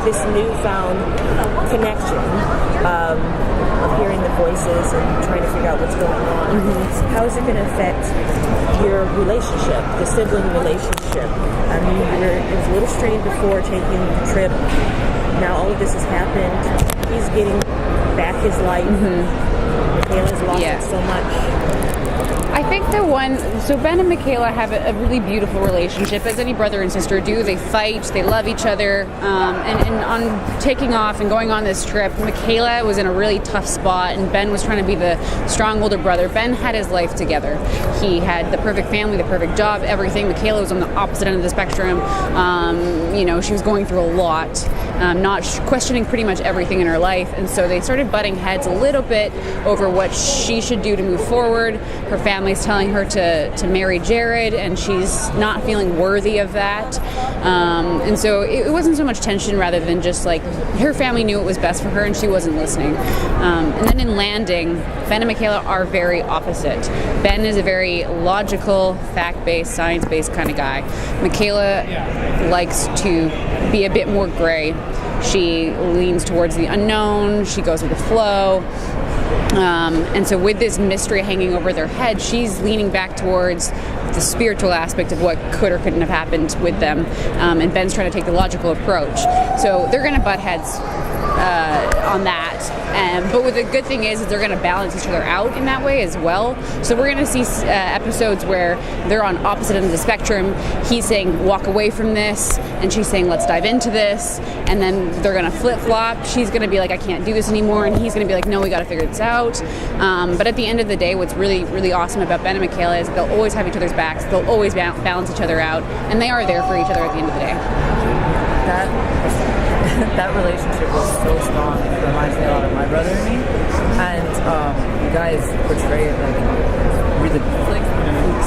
this newfound connection of hearing the voices and trying to figure out what's going on. Mm-hmm. How is it going to affect your relationship, the sibling relationship? I mean, it was a little strained before taking the trip. Now all of this has happened. He's getting back his life. Mm-hmm. Michaela's lost it so much. I think so Ben and Michaela have a really beautiful relationship, as any brother and sister do. They fight, they love each other, and on taking off and going on this trip, Michaela was in a really tough spot, and Ben was trying to be the strong older brother. Ben had his life together. He had the perfect family, the perfect job, everything. Michaela was on the opposite end of the spectrum. She was going through a lot, not questioning pretty much everything in her life, and so they started butting heads a little bit over what she should do to move forward. Her family's telling her to marry Jared, and she's not feeling worthy of that. And so it wasn't so much tension, rather than just like her family knew it was best for her, and she wasn't listening. And then in landing, Ben and Michaela are very opposite. Ben is a very logical, fact-based, science-based kind of guy. Michaela likes to be a bit more gray. She leans towards the unknown. She goes with the flow. And so with this mystery hanging over their head, she's leaning back towards the spiritual aspect of what could or couldn't have happened with them. And Ben's trying to take the logical approach. So they're going to butt heads on that. But the good thing is they're going to balance each other out in that way as well. So we're going to see episodes where they're on opposite ends of the spectrum. He's saying, walk away from this. And she's saying, let's dive into this. And then they're going to flip-flop. She's going to be like, I can't do this anymore. And he's going to be like, no, we got to figure this out. But at the end of the day, what's really, really awesome about Ben and Michaela is they'll always have each other's backs. They'll always balance each other out. And they are there for each other at the end of the day. That relationship was so strong. It reminds me a lot of my brother and me. And you guys portray it like really perfectly.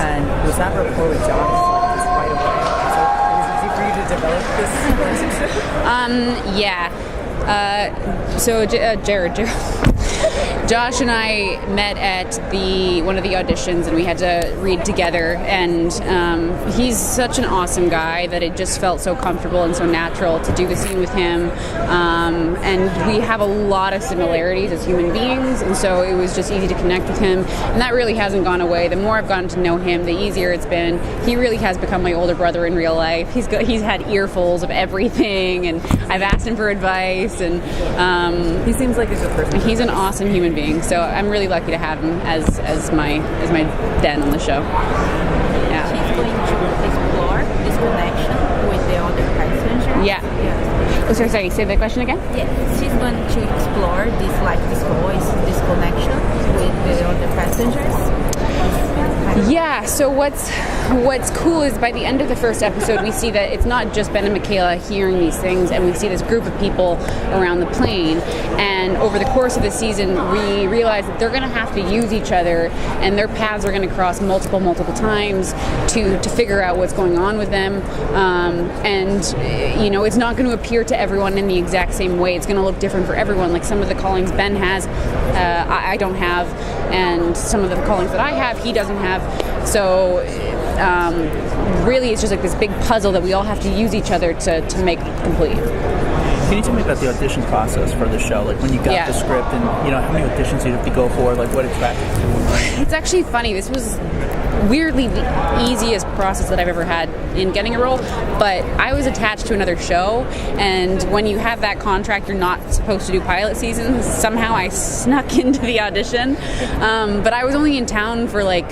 And was that rapport with Josh like just right away? So it was easy for you to develop this relationship? Jared. Josh and I met at one of the auditions, and we had to read together, and he's such an awesome guy that it just felt so comfortable and so natural to do the scene with him, and we have a lot of similarities as human beings, and so it was just easy to connect with him, and that really hasn't gone away. The more I've gotten to know him, the easier it's been. He really has become my older brother in real life. He's had earfuls of everything, and I've asked him for advice, and he seems like a good person. He's an awesome human being, so I'm really lucky to have him as my den on the show. Yeah. She's going to explore this connection with the other passengers. Yeah. Oh, sorry. Say the question again. Yeah, she's going to explore this voice, this connection with the other passengers. Yeah, so what's cool is by the end of the first episode, we see that it's not just Ben and Michaela hearing these things, and we see this group of people around the plane, and over the course of the season, we realize that they're going to have to use each other, and their paths are going to cross multiple times to figure out what's going on with them, and it's not going to appear to everyone in the exact same way. It's going to look different for everyone. Like some of the callings Ben has, I don't have, and some of the callings that I have, he doesn't have. So really it's just like this big puzzle that we all have to use each other to make complete. Can you tell me about the audition process for the show? Like when you got the script and how many auditions you have to go for, like what attracted you? It's actually funny. This was weirdly the easiest process that I've ever had in getting a role, but I was attached to another show, and when you have that contract, you're not supposed to do pilot seasons. Somehow I snuck into the audition, but I was only in town for like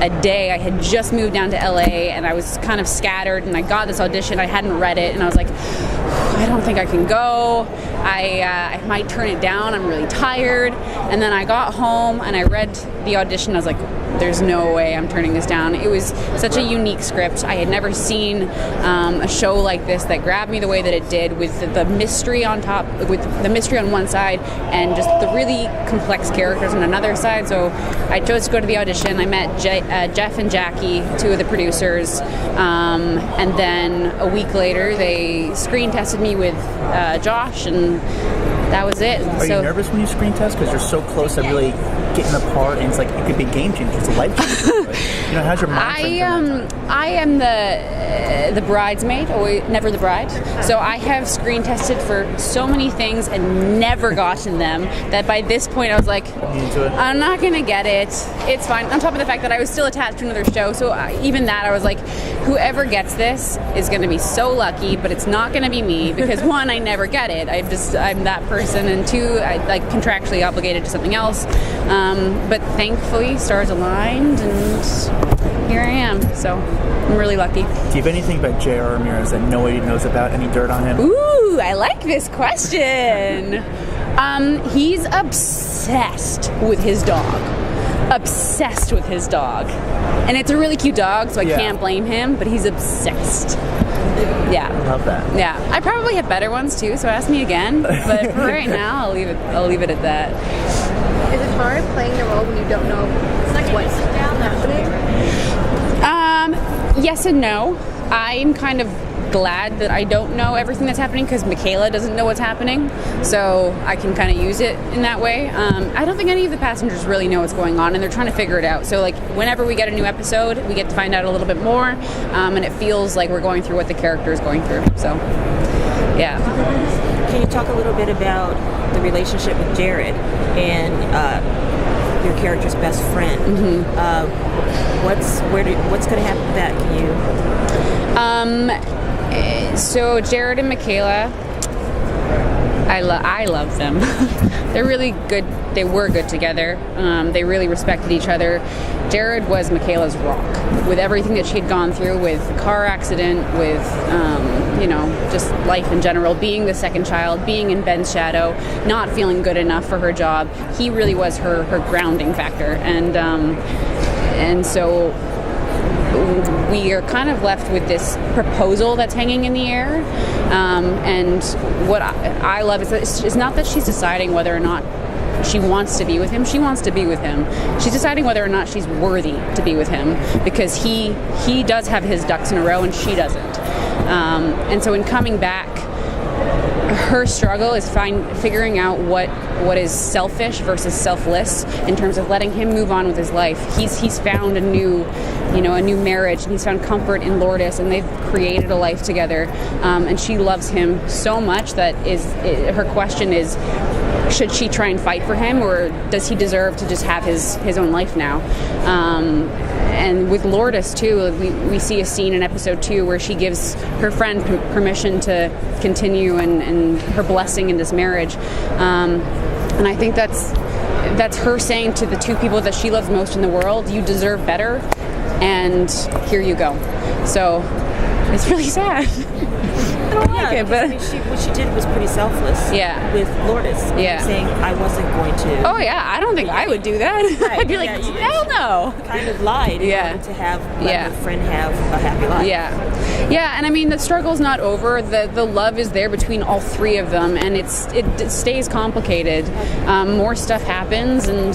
a day. I had just moved down to LA, and I was kind of scattered, and I got this audition. I hadn't read it, and I was like, I don't think I can go. I might turn it down. I'm really tired. And then I got home and I read the audition. I was like, there's no way I'm turning this down. It was such a unique script. I had never seen a show like this that grabbed me the way that it did, with the mystery on top, with the mystery on one side and just the really complex characters on another side. So I chose to go to the audition. I met Jeff and Jackie, two of the producers, and then a week later they screen tested me with Josh, and that was it. Are you nervous when you screen test because you're so close to really getting the part, and it's like it could be a game changer, it's a life changer. But, how's your mind? I am the bridesmaid, never the bride. So I have screen tested for so many things and never gotten them that by this point I was like, I'm not gonna get it. It's fine. On top of the fact that I was still attached to another show, so even that I was like, whoever gets this is gonna be so lucky, but it's not gonna be me because one, I never get it. I'm that person, and two, I like contractually obligated to something else. But thankfully, stars aligned, and here I am. So I'm really lucky. Do you have anything about J.R. Ramirez that nobody knows about? Any dirt on him? Ooh, I like this question. He's obsessed with his dog. Obsessed with his dog. And it's a really cute dog, so I can't blame him, but he's obsessed. Yeah. I love that. Yeah. I probably have better ones too, so ask me again. But for right now, I'll leave it at that. Is it hard playing the role when you don't know what's happening? Yes and no. I'm kind of glad that I don't know everything that's happening because Michaela doesn't know what's happening, so I can kind of use it in that way. I don't think any of the passengers really know what's going on, and they're trying to figure it out. So like whenever we get a new episode, we get to find out a little bit more, and it feels like we're going through what the character is going through. So yeah. Can you talk a little bit about the relationship with Jared and your character's best friend? Mm-hmm. What's going to happen with that? Can you? So Jared and Michaela, I love them. They're really good. They were good together. They really respected each other. Jared was Michaela's rock with everything that she'd gone through, with the car accident, with just life in general, being the second child, being in Ben's shadow, not feeling good enough for her job. He really was her grounding factor, and so we are kind of left with this proposal that's hanging in the air, and what I love is that it's not that she's deciding whether or not she wants to be with him. She wants to be with him. She's deciding whether or not she's worthy to be with him, because he does have his ducks in a row and she doesn't. And so in coming back, her struggle is figuring out what is selfish versus selfless in terms of letting him move on with his life. He's found a new marriage, and he's found comfort in Lourdes, and they've created a life together. And she loves him so much that her question is, should she try and fight for him, or does he deserve to just have his own life now? And with Lourdes too, we see a scene in episode 2 where she gives her friend permission to continue and her blessing in this marriage. And I think that's her saying to the two people that she loves most in the world, you deserve better, and here you go. So it's really sad. I don't like it, but what she did was pretty selfless. Yeah. With Lourdes. Yeah. Saying I wasn't going to. Oh yeah, I don't think I would do that. Right. I'd be like, hell no. Kind of lied in order to let her friend have a happy life. Yeah, and I mean the struggle's not over. The love is there between all three of them, and it stays complicated. More stuff happens, and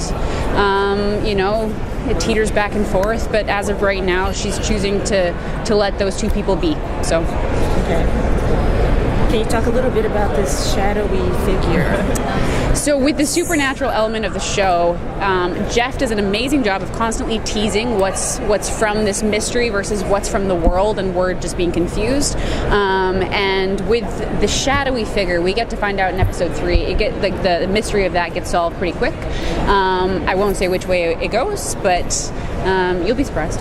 it teeters back and forth. But as of right now, she's choosing to let those two people be. So. Okay. Can you talk a little bit about this shadowy figure? So with the supernatural element of the show, Jeff does an amazing job of constantly teasing what's from this mystery versus what's from the world, and we're just being confused. And with the shadowy figure, we get to find out in episode 3. The mystery of that gets solved pretty quick. I won't say which way it goes, but you'll be surprised.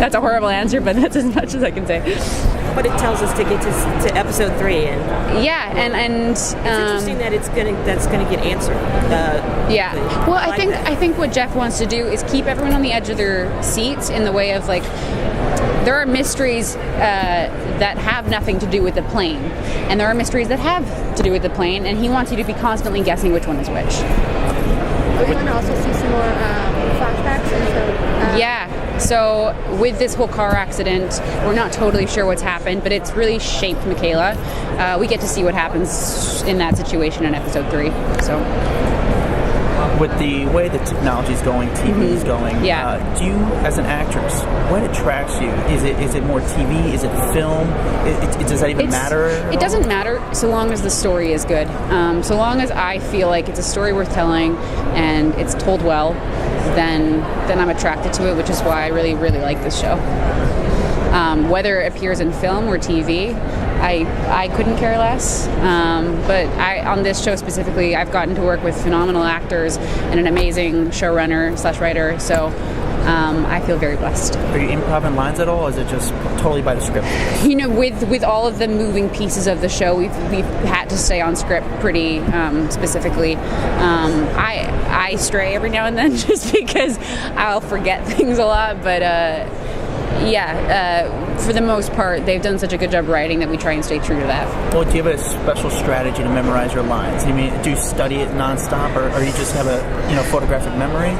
That's a horrible answer, but that's as much as I can say. But it tells us to get to episode 3, and it's interesting that that's gonna get answered. Well, I think what Jeff wants to do is keep everyone on the edge of their seats in the way of like, there are mysteries that have nothing to do with the plane, and there are mysteries that have to do with the plane, and he wants you to be constantly guessing which one is which. Are we going to also see some more flashbacks? Yeah. So with this whole car accident, we're not totally sure what's happened, but it's really shaped Michaela. We get to see what happens in that situation in episode 3. So. with the way the technology is going, TV is going, do you, as an actress, what attracts you? Is it more TV? Is it film? Does that even matter? It doesn't matter so long as the story is good. So long as I feel like it's a story worth telling and it's told well, then I'm attracted to it, which is why I really, really like this show. Whether it appears in film or TV, I couldn't care less. But on this show specifically, I've gotten to work with phenomenal actors and an amazing showrunner/writer. So I feel very blessed. Are you improvising lines at all, or is it just totally by the script? With all of the moving pieces of the show, we've had to stay on script pretty specifically. I stray every now and then just because I'll forget things a lot, but for the most part, they've done such a good job writing that we try and stay true to that. Well, do you have a special strategy to memorize your lines? Do you study it nonstop, or you just have a photographic memory?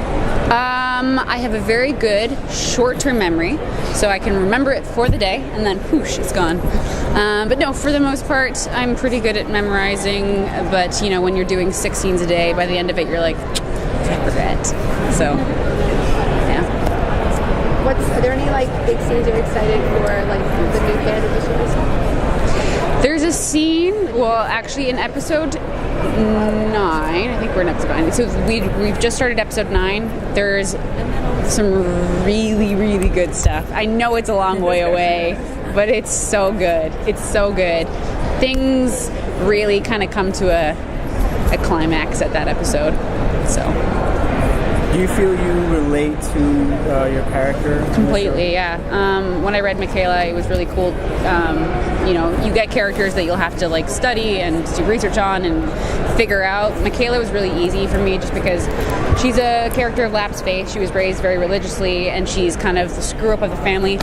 I have a very good short-term memory, so I can remember it for the day, and then whoosh, it's gone. But no, for the most part, I'm pretty good at memorizing. But when you're doing 6 scenes a day, by the end of it, you're like, I forget. So. Are there any big scenes you're excited for, the new kid of the show? There's a scene. Well, actually, in episode 9, I think we're in episode 9. So we've just started episode 9. There's some really, really good stuff. I know it's a long way away, but it's so good. It's so good. Things really kind of come to a climax at that episode. So. Do you feel you relate to your character? Completely, yeah. When I read Michaela, it was really cool. You get characters that you'll have to study and do research on and figure out. Michaela was really easy for me just because she's a character of lapsed faith. She was raised very religiously, and she's kind of the screw up of the family.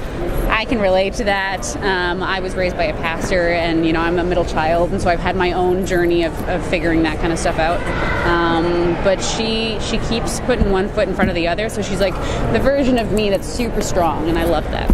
I can relate to that. I was raised by a pastor, and I'm a middle child, and so I've had my own journey of figuring that kind of stuff out. But she keeps putting one foot in front of the other, so she's like the version of me that's super strong, and I love that.